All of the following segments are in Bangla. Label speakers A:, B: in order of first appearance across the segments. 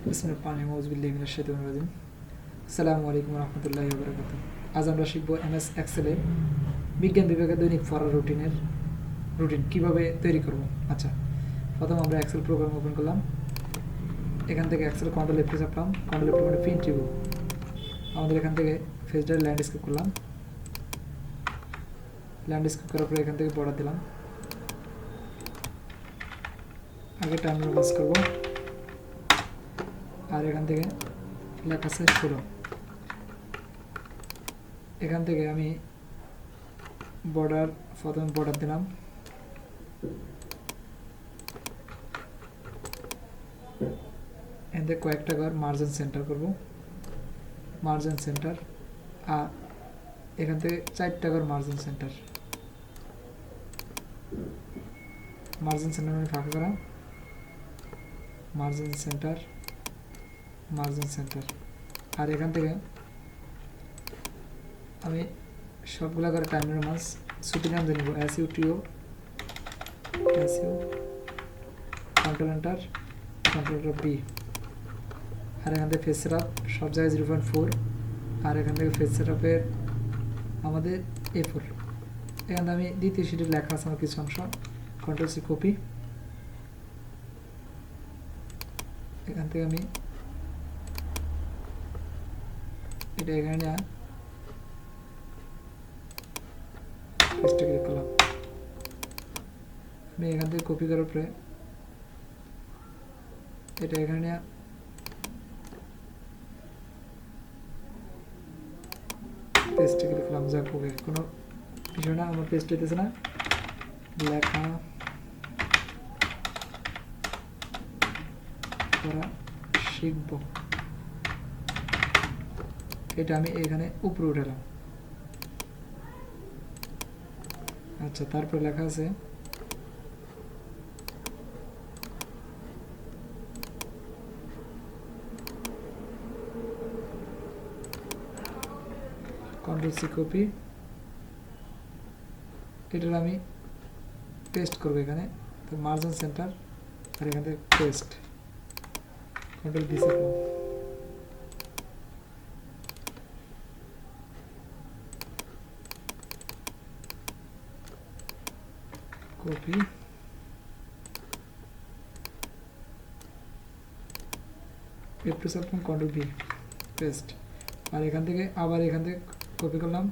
A: আসসালামু আলাইকুম রহমতুল্লাহি ওয়া বারাকাতুহু। আজ আমরা শিখব এমএস এক্সেলে বিজ্ঞান বিভাগের দৈনিক পড়ার রুটিন কিভাবে তৈরি করব। আচ্ছা, প্রথম আমরা এক্সেল প্রোগ্রাম ওপেন করলাম। এখান থেকে এক্সেল কন্ট্রোল এফ চাপলাম, কন্ট্রোল এফ মানে প্রিন্ট রিভিউ। আমাদের এখান থেকে ফেসটার ল্যান্ডস্কেপ করলাম, ল্যান্ডস্কেপ করার পরে এখান থেকে বর্ডার দিলাম। আগে টার্মিনাল পাস করব, আর এখান থেকে লেখা আছে 16। এখান থেকে আমি প্রথমে বর্ডার দিলাম, এতে কয়েকটা ঘর মার্জিন সেন্টার করব, মার্জিন সেন্টার। আর এখান থেকে 4টা ঘর মার্জিন সেন্টার মানে ফাঁকা করা, মার্জিন সেন্টার। আর এখান থেকে আমি সবগুলা করে টার্মিনাল মাস ছুটি নাম দিয়ে নেব, SUTO, কন্ট্রোল এন্টার, বি। আর এখান থেকে ফেস সেটআপ সব জায়গায় 0.4। আর এখান থেকে ফেস সেটআপের আমাদের A4। এখানে আমি দ্বিতীয় শিটে লেখা আছে আমার কিছু অংশ, কন্ট্রোল সি কপি। এখান থেকে আমি এটা এখানে পেস্টে ক্লিক করলাম। আমি এখান থেকে কপি করার পরে এটা এখানে পেস্টে ক্লিক করলাম। যাক, ওকে, কোনো বিষয় না, আমার পেস্ট হইতেছে না, লেখা করা শিখব। এটা আমি এখানে উপরে উঠালাম। আচ্ছা, তারপরে লেখা আছে কন্ট্রোল সি কপি। এটার আমি পেস্ট করবো এখানে, তো মার্জিন সেন্টার, আর এখান থেকে পেস্ট, কন্ট্রোল ভি করলাম। কপি, F2 চাপলাম, কন্ট্রোল ভি, পেস্ট। আর এখান থেকে আবার এখান থেকে কপি করলাম,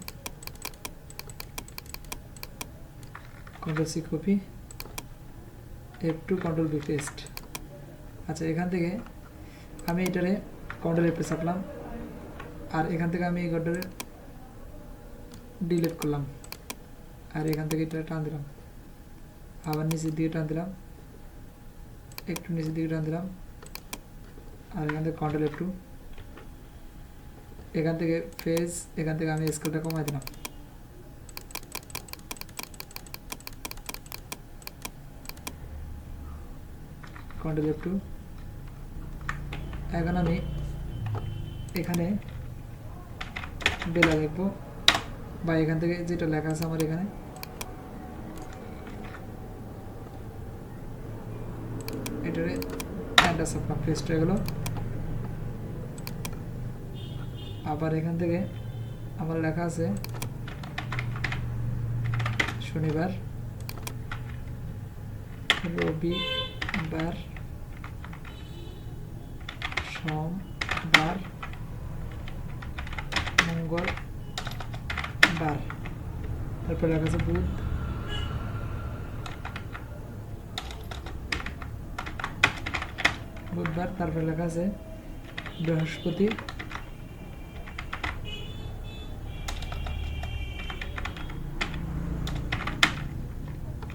A: control C copy, F2, control V, paste. আচ্ছা, এখান থেকে আমি এটারে কন্ট্রোল F চাপলাম, আর এখান থেকে আমি এই ঘরটারে ডিলিট করলাম, আর এখান থেকে এটা টান দিলাম, আবার নিচের দিকে টান দিলাম, একটু নিচের দিকে টান দিলাম, আর এখান থেকে কন্ট্রোল F2। এখান থেকে ফেজ, এখান থেকে আমি স্কেলটা কমাই দিলাম। Control F2। এখন আমি এখানে বেলা লিখবো, বা এখান থেকে যেটা লেখা আছে আমার এখানে, এটারে এন্টার চাপলাম, পেস্ট হয়ে গেল। আবার এখান থেকে আমার লেখা আছে শনিবার, রবিবার, সোমবার, মঙ্গলবার। তারপর লেখা আছে বুধবার। তারপরে লেখা আছে বৃহস্পতি,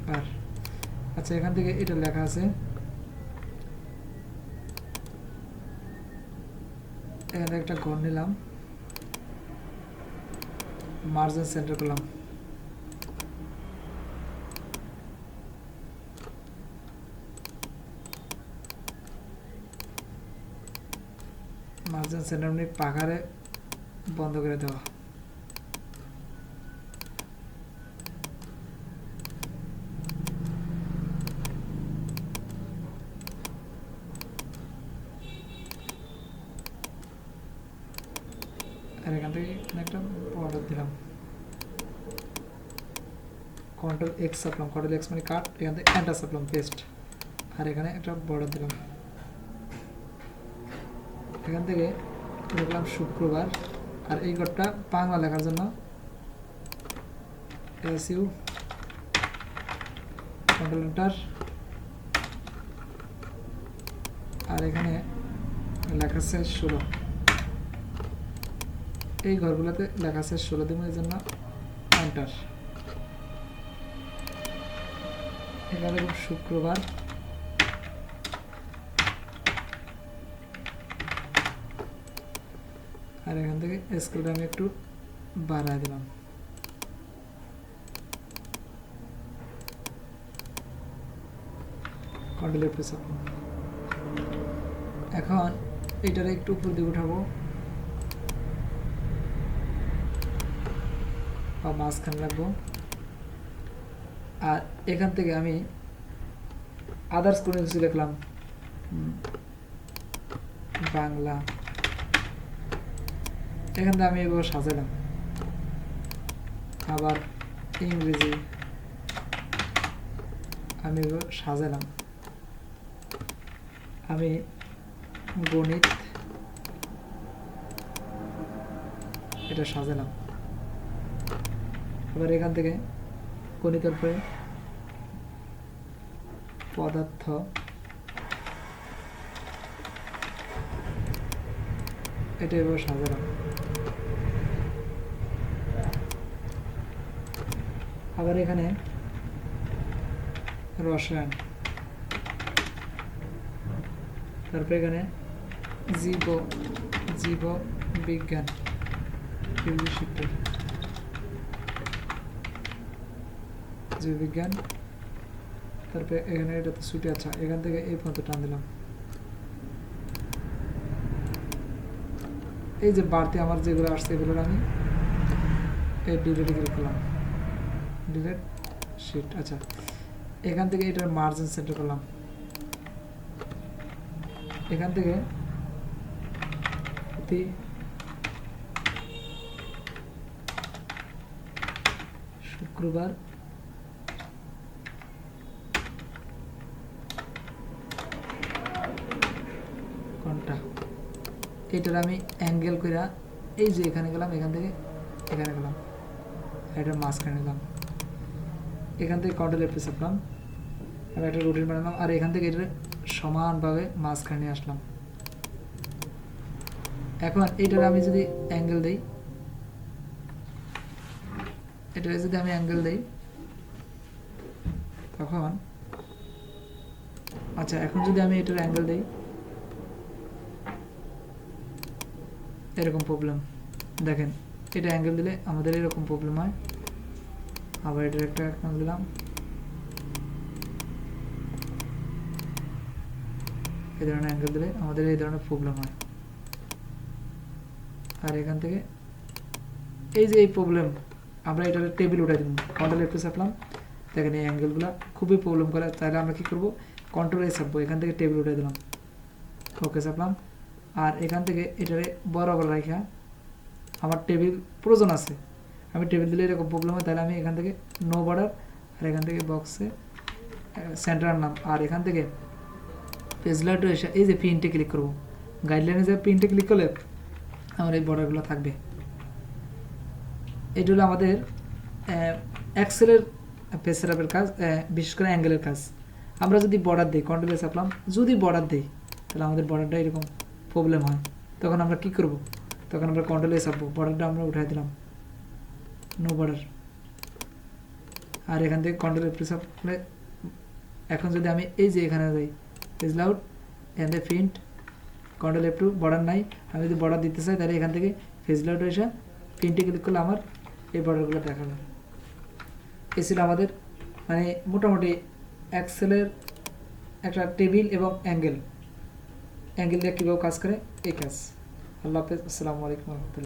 A: বার। আচ্ছা, এখান থেকে এটা লেখা আছে, এখানে একটা ঘর নিলাম, মার্জিন সেন্টার করলাম, মার্জিন সেন্টার মানে পাখারে বন্ধ করে দেওয়া। এখান থেকে একটা বর্ডার দিলাম, কন্ট্রোল এক্স চাপলাম, কন্ট্রোল এক্স মানে কাট, এখান থেকে এন্টার চাপলাম পেস্ট, আর এখানে একটা বর্ডার দিলাম। এখান থেকে লিখলাম শুক্রবার, আর এই ঘরটা বাংলা লেখার জন্য এসইউ কন্ট্রোল এন্টার, আর এখানে লেখা আছে 16, এই ঘরগুলোতে লেখা আছে 16 দিব, এই জন্য এন্টার। এখানে শুক্রবার, আর এখান থেকে স্কেলটা আমি একটু বাড়ায় দিলাম। কন্ট্রোল প্রেস করুন। এখন এটারে একটু উপর দিকে উঠাবো বা মাঝখানে রাখবো, আর এখান থেকে আমি আদার্স কোনো কিছু লিখলাম, বাংলা, এখান থেকে আমি এভাবে সাজালাম। আবার ইংরেজি আমি এভাবে সাজালাম। আমি গণিত এটা সাজালাম। এবার এখান থেকে গণিতের পরে পদার্থ, এটা এবার সাজালাম। আবার এখানে রসায়ন, তারপরে এখানে জীব বিজ্ঞান, জীববিজ্ঞান, তারপরে এখানে এটা তো ছুটি, আচ্ছা এখান থেকে এই পর্যন্ত টান দিলাম। এই যে বাড়তি আমার যেগুলো আসছে এগুলোর আমি এই ডিলিটে ক্লিক করলাম, ডিলিট শিট। আচ্ছা এখান থেকে এটার মার্জিন সেন্টার করলাম, এখান থেকে শুক্রবার কোনটা, এটার আমি অ্যাঙ্গেল কইরা এই যে এখানে গেলাম, এখান থেকে এখানে গেলাম, এটার মাঝখানে নিলাম, এখান থেকে কন্ট্রোল এফ চাপলাম, আমি একটা রুটিন বানালাম, আর এখান থেকে এটা সমানভাবে মাঝখানে নিয়ে আসলাম। এখন এটার আমি যদি অ্যাঙ্গেল দেই, এটার যদি আমি অ্যাঙ্গেল দেই তখন, আচ্ছা এখন যদি আমি এটার অ্যাঙ্গেল দেই এরকম প্রবলেম, দেখেন এটা অ্যাঙ্গেল দিলে আমাদের এরকম প্রবলেম হয়। আবার এটার একটা অ্যাঙ্গেল দিলাম, এই ধরনের অ্যাঙ্গেল দিলে আমাদের এই ধরনের প্রবলেম হয়। আর এখান থেকে এই যে এই প্রবলেম, আমরা এটার টেবিল উঠাই দিব, কন্ট্রোল এফ চাপলাম, দেখেন এই অ্যাঙ্গেলগুলো খুবই প্রবলেম করে, তাহলে আমরা কি করব, কন্ট্রোল এ চাপবো, এখান থেকে টেবিল উঠাই দিলাম, ওকে চাপলাম, আর এখান থেকে এটারে বরাবর রাখা, আমার টেবিল প্রয়োজন আছে, আমি টেবিল দিলে এরকম প্রবলেম হয়, তাহলে আমি এখান থেকে নো বর্ডার, আর এখান থেকে বক্সে সেন্টার নাম, আর এখান থেকে পেজ লাইটে এসে এই যে প্রিন্টে ক্লিক করবো, গাইডলাইনে যে প্রিন্টে ক্লিক করলে আমার এই বর্ডারগুলো থাকবে। এটা হলো আমাদের এক্সেলের পেজ সেটআপের কাজ, বিশেষ করে অ্যাঙ্গেলের কাজ। আমরা যদি বর্ডার দিই, কন্ট্রোল এ চাপলাম, যদি বর্ডার দিই তাহলে আমাদের বর্ডারটা এরকম প্রবলেম হয়, তখন আমরা কি করব, তখন আমরা কন্ট্রোল এ চাপবো, বর্ডারটা আমরা উঠাই দিলাম, নো বর্ডার, আর এখান থেকে কন্ট্রোল এ চাপলে, এখন যদি আমি এই যে এখানে যাই পেজ লাউড, এখান থেকে print, control F two, border নাই, আমি যদি বর্ডার দিতে চাই তাহলে এখান থেকে পেজ লাউড এসে প্রিন্টে ক্লিক করলে আমার এই বর্ডারগুলো দেখাবে। এই ছিল আমাদের মানে মোটামুটি এক্সেলের একটা টেবিল এবং অ্যাঙ্গেল দিয়ে কীভাবে কাজ করে এই কাজ। আল্লাহ হাফেজ, আসসালামু আলাইকুম রহমতুল্লাহ।